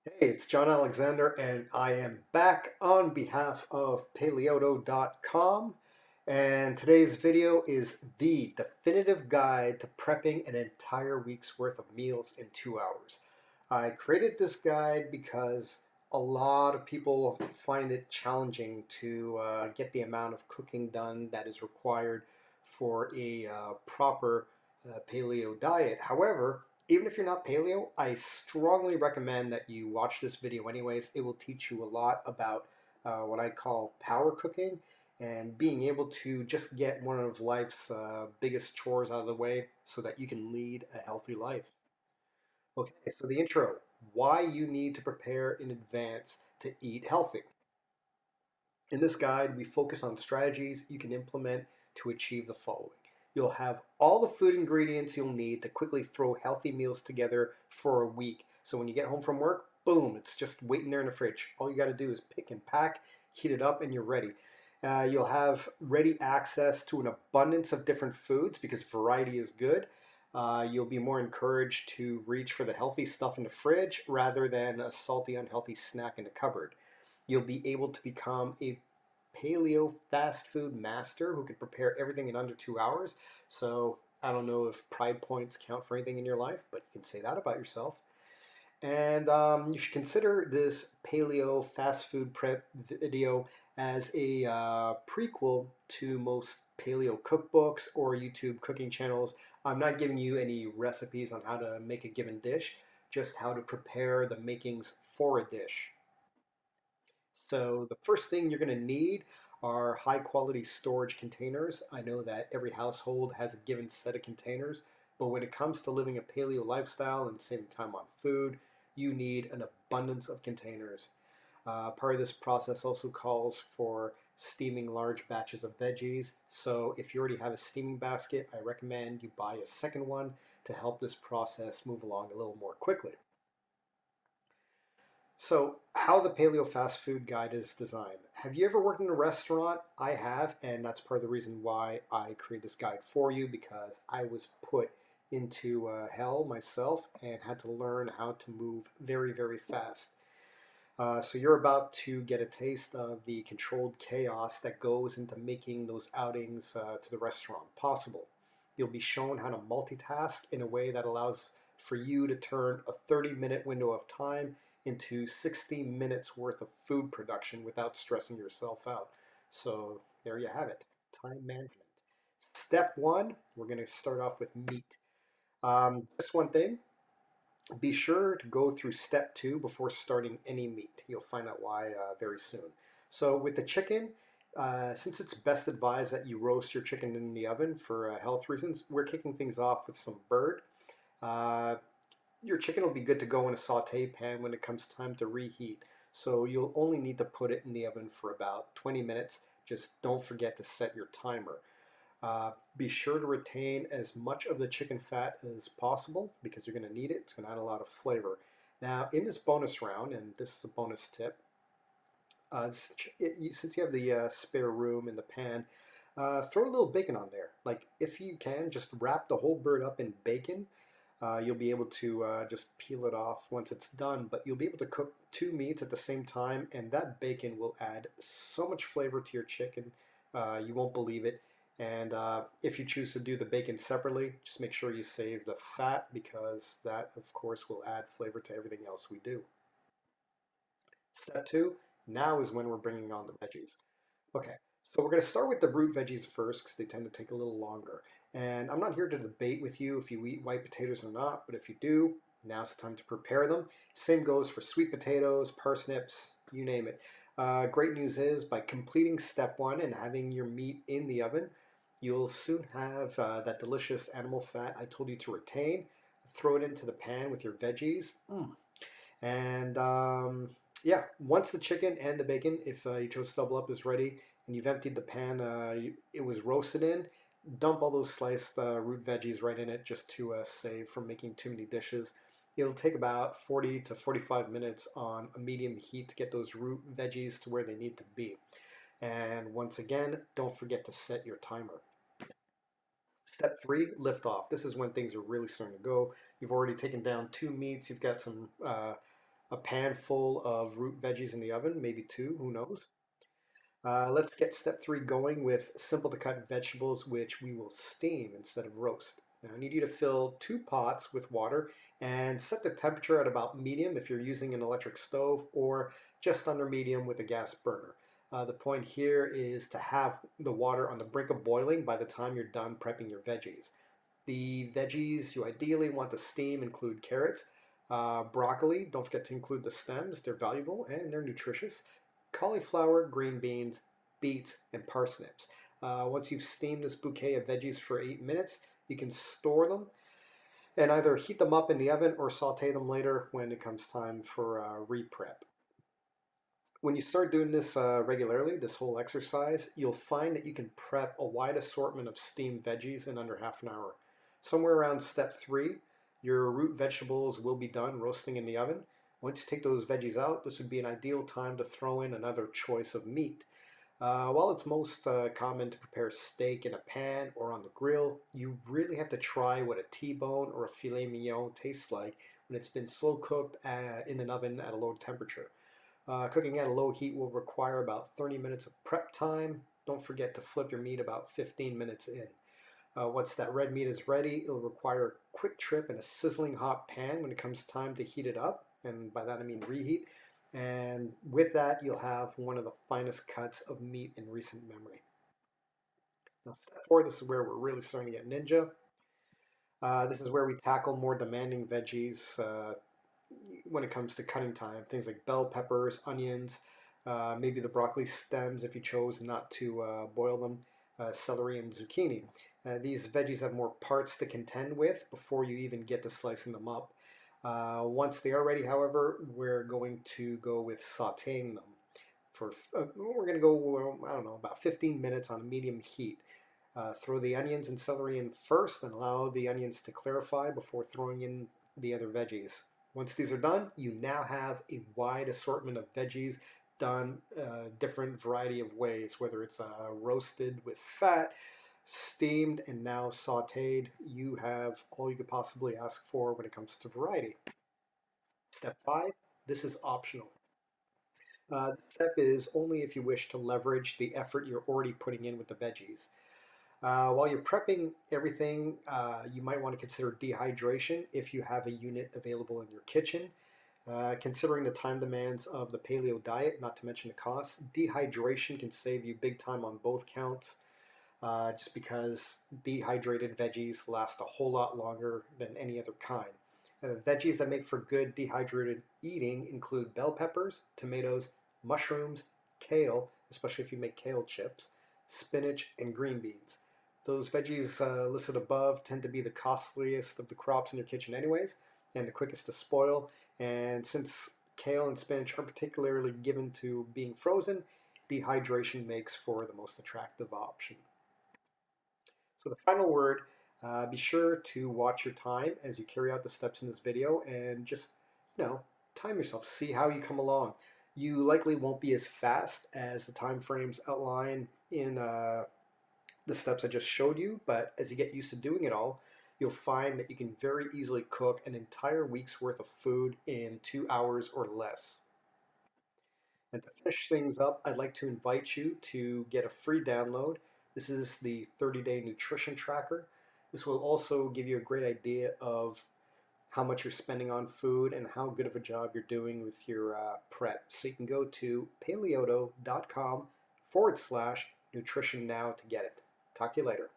Hey, it's John Alexander, and I am back on behalf of Paleoto.com. And today's video is the definitive guide to prepping an entire week's worth of meals in 2 hours. I created this guide because a lot of people find it challenging to get the amount of cooking done that is required for a proper paleo diet. However, even if you're not paleo, I strongly recommend that you watch this video anyways. It will teach you a lot about what I call power cooking and being able to just get one of life's biggest chores out of the way so that you can lead a healthy life. Okay, so the intro, why you need to prepare in advance to eat healthy. In this guide, we focus on strategies you can implement to achieve the following. You'll have all the food ingredients you'll need to quickly throw healthy meals together for a week. So when you get home from work, boom, it's just waiting there in the fridge. All you got to do is pick and pack, heat it up, and you're ready. You'll have ready access to an abundance of different foods because variety is good. You'll be more encouraged to reach for the healthy stuff in the fridge rather than a salty, unhealthy snack in the cupboard. You'll be able to become a paleo fast food master who can prepare everything in under 2 hours. So I don't know if pride points count for anything in your life, but you can say that about yourself. And you should consider this paleo fast food prep video as a prequel to most paleo cookbooks or YouTube cooking channels. I'm not giving you any recipes on how to make a given dish, just how to prepare the makings for a dish. So the first thing you're going to need are high quality storage containers. I know that every household has a given set of containers, but when it comes to living a paleo lifestyle and saving time on food, you need an abundance of containers. Part of this process also calls for steaming large batches of veggies. So if you already have a steaming basket, I recommend you buy a second one to help this process move along a little more quickly. So, how the Paleo Fast Food Guide is designed. Have you ever worked in a restaurant? I have, and that's part of the reason why I create this guide for you because I was put into hell myself and had to learn how to move very, very fast. So, you're about to get a taste of the controlled chaos that goes into making those outings to the restaurant possible. You'll be shown how to multitask in a way that allows for you to turn a 30-minute window of time into 60 minutes worth of food production without stressing yourself out. So there you have it, time management. Step one, we're going to start off with meat. Just one thing, be sure to go through step two before starting any meat. You'll find out why very soon. So with the chicken, since it's best advised that you roast your chicken in the oven for health reasons, we're kicking things off with some bird. Uh, your chicken will be good to go in a saute pan when it comes time to reheat. So you'll only need to put it in the oven for about 20 minutes. Just don't forget to set your timer. Be sure to retain as much of the chicken fat as possible because you're going to need it. It's going to add a lot of flavor. Now, in this bonus round, and this is a bonus tip, since you have the spare room in the pan, throw a little bacon on there. Like, if you can, just wrap the whole bird up in bacon. You'll be able to just peel it off once it's done, but you'll be able to cook two meats at the same time, and that bacon will add so much flavor to your chicken. You won't believe it. And if you choose to do the bacon separately, just make sure you save the fat because that, of course, will add flavor to everything else we do. Step two, now is when we're bringing on the veggies. Okay, so we're going to start with the root veggies first because they tend to take a little longer. And I'm not here to debate with you if you eat white potatoes or not, but if you do, now's the time to prepare them. Same goes for sweet potatoes, parsnips, you name it. Great news is by completing step one and having your meat in the oven, you'll soon have that delicious animal fat I told you to retain. Throw it into the pan with your veggies. And yeah, once the chicken and the bacon, if you chose to double up, is ready and you've emptied the pan it was roasted in, dump all those sliced root veggies right in it just to save from making too many dishes. It'll take about 40 to 45 minutes on a medium heat to get those root veggies to where they need to be. And once again, don't forget to set your timer. Step three, lift off. This is when things are really starting to go. You've already taken down two meats. You've got some a pan full of root veggies in the oven, maybe two, who knows. Let's get step three going with simple to cut vegetables, which we will steam instead of roast. Now, I need you to fill two pots with water and set the temperature at about medium if you're using an electric stove, or just under medium with a gas burner. The point here is to have the water on the brink of boiling by the time you're done prepping your veggies. The veggies you ideally want to steam include carrots, broccoli. Don't forget to include the stems. They're valuable and they're nutritious. Cauliflower, green beans, beets, and parsnips. Once you've steamed this bouquet of veggies for 8 minutes, you can store them and either heat them up in the oven or saute them later when it comes time for re-prep. When you start doing this regularly, this whole exercise, you'll find that you can prep a wide assortment of steamed veggies in under half an hour. Somewhere around step three, your root vegetables will be done roasting in the oven. Once you take those veggies out, this would be an ideal time to throw in another choice of meat. While it's most common to prepare steak in a pan or on the grill, you really have to try what a T-bone or a filet mignon tastes like when it's been slow cooked in an oven at a low temperature. Cooking at a low heat will require about 30 minutes of prep time. Don't forget to flip your meat about 15 minutes in. Once that red meat is ready, it'll require a quick trip in a sizzling hot pan when it comes time to heat it up, and by that I mean reheat. And with that, you'll have one of the finest cuts of meat in recent memory. Now, step four, this is where we're really starting to get ninja. This is where we tackle more demanding veggies when it comes to cutting time. Things like bell peppers, onions, maybe the broccoli stems if you chose not to boil them, celery and zucchini. These veggies have more parts to contend with before you even get to slicing them up. Once they are ready, however, we're going to go with sauteing them. We're going to go, I don't know, about 15 minutes on a medium heat. Throw the onions and celery in first and allow the onions to clarify before throwing in the other veggies. Once these are done, you now have a wide assortment of veggies done different variety of ways, whether it's roasted with fat, steamed, and now sauteed. You have all you could possibly ask for when it comes to variety. Step five, this is optional. This step is only if you wish to leverage the effort you're already putting in with the veggies. While you're prepping everything, you might want to consider dehydration if you have a unit available in your kitchen. Considering the time demands of the paleo diet, not to mention the cost, dehydration can save you big time on both counts, just because dehydrated veggies last a whole lot longer than any other kind. Veggies that make for good dehydrated eating include bell peppers, tomatoes, mushrooms, kale, especially if you make kale chips, spinach, and green beans. Those veggies listed above tend to be the costliest of the crops in your kitchen anyways, and the quickest to spoil. And since kale and spinach are particularly given to being frozen, dehydration makes for the most attractive option. So the final word, be sure to watch your time as you carry out the steps in this video and just, time yourself, see how you come along. You likely won't be as fast as the time frames outlined in the steps I just showed you, but as you get used to doing it all, you'll find that you can very easily cook an entire week's worth of food in 2 hours or less. And to finish things up, I'd like to invite you to get a free download. This is the 30-day nutrition tracker. This will also give you a great idea of how much you're spending on food and how good of a job you're doing with your prep. So you can go to paleoto.com/nutrition now to get it. Talk to you later.